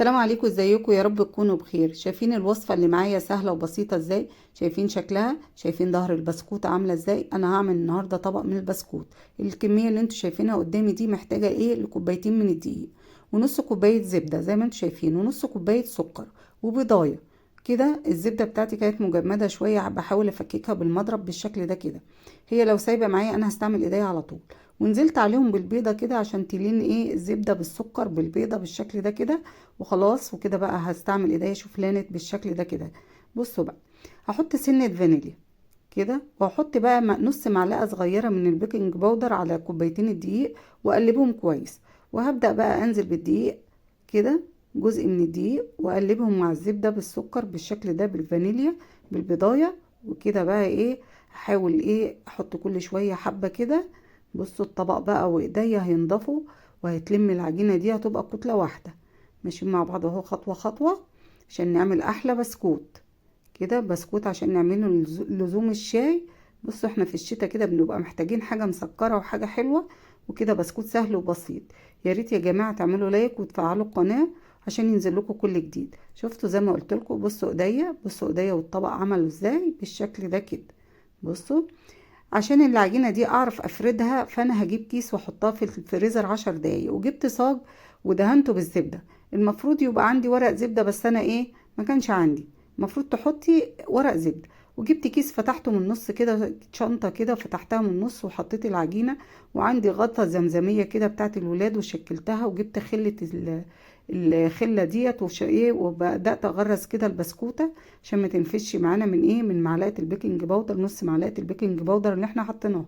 السلام عليكم، ازيكم؟ يا رب تكونوا بخير. شايفين الوصفة اللي معايا سهلة وبسيطة ازاي؟ شايفين شكلها؟ شايفين ظهر البسكوت عاملة ازاي؟ انا هعمل النهاردة طبق من البسكوت. الكمية اللي انتوا شايفينها قدامي دي محتاجة ايه؟ لكوبايتين من الدقيق، ونص كوباية زبدة زي ما انتوا شايفين، ونص كوباية سكر، وبيضاية. كده الزبدة بتاعتي كانت مجمدة شوية، بحاول افككها بالمضرب بالشكل ده كده. هي لو سايبة معايا انا هستعمل ايديا على طول. ونزلت عليهم بالبيضة كده عشان تلين ايه الزبدة بالسكر بالبيضة بالشكل ده كده. وخلاص وكده بقى هستعمل ايديا، شوف لانت بالشكل ده كده. بصوا بقى، هحط سنة فانيليا كده، وهحط بقى نص معلقة صغيرة من البيكنج باودر على كوبايتين الدقيق، واقلبهم كويس. وهبدأ بقى انزل بالدقيق كده، جزء من الدقيق، واقلبهم مع الزبدة بالسكر بالشكل ده بالفانيليا بالبضاية. وكده بقى ايه، هحاول ايه احط كل شوية حبة كده. بصوا الطبق بقى وايديا هينضفوا، وهيتلم العجينة دي هتبقى كتلة واحدة. ماشيين مع بعض اهو خطوة خطوة، عشان نعمل احلى بسكوت. كده بسكوت عشان نعمله لزوم الشاي. بصوا احنا في الشتاء كده بنبقى محتاجين حاجة مسكرة وحاجة حلوة، وكده بسكوت سهل وبسيط. يا ريت يا جماعة تعملوا لايك وتفعلوا القناة عشان ينزل لكم كل جديد. شفتوا زي ما قلت لكم؟ بصوا ايديا، بصوا ايديا والطبق عملوا ازاي بالشكل ده كده. بصوا، عشان العجينة دي اعرف افردها، فانا هجيب كيس واحطها في الفريزر 10 دقايق، وجبت صاج ودهنته بالزبدة. المفروض يبقى عندي ورق زبدة، بس انا ايه، ما كانش عندي. المفروض تحطي ورق زبدة. وجبت كيس فتحته من النص كده، شنطة كده فتحتها من النص وحطيت العجينة. وعندي غطا زمزمية كده بتاعت الولاد وشكلتها، وجبت خلة الخلة ديت ايه، وبدأت اغرز كده البسكوتة عشان ما تنفش معانا من ايه، من معلقه البيكنج باودر، نص معلقه البيكنج باودر اللي احنا حطيناها.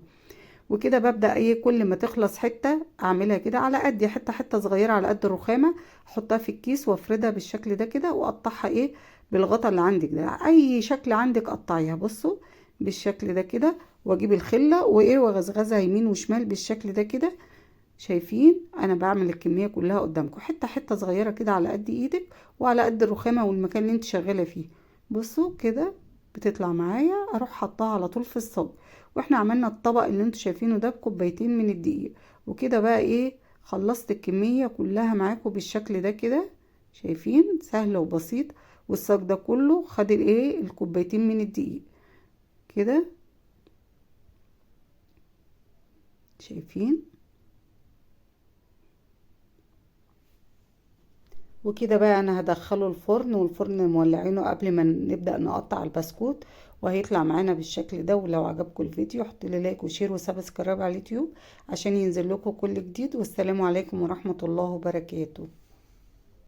وكده ببدا ايه، كل ما تخلص حته اعملها كده على قد حته حته صغيره على قد الرخامه، احطها في الكيس وافردها بالشكل ده كده، واقطعها ايه بالغطا اللي عندك ده، اي شكل عندك قطعيها. بصوا بالشكل ده كده. واجيب الخله وايه، واغزغزها يمين وشمال بالشكل ده كده. شايفين انا بعمل الكميه كلها قدامكم، حته حته صغيره كده على قد ايدك، وعلى قد الرخامه والمكان اللي انت شغاله فيه. بصوا كده بتطلع معايا، اروح حطها على طول في الصاج. واحنا عملنا الطبق اللي انتوا شايفينه ده بكوبايتين من الدقيق. وكده بقى ايه، خلصت الكميه كلها معاكم بالشكل ده كده. شايفين سهل وبسيط. والصاج ده كله خد الايه، الكوبايتين من الدقيق كده. شايفين؟ وكده بقى انا هدخله الفرن، والفرن مولعينه قبل ما نبدأ نقطع البسكوت. وهيطلع معانا بالشكل ده. ولو عجبكم الفيديو حطوا لي لايك وشير وسبسكرايب على اليوتيوب عشان ينزل لكم كل جديد. والسلام عليكم ورحمة الله وبركاته.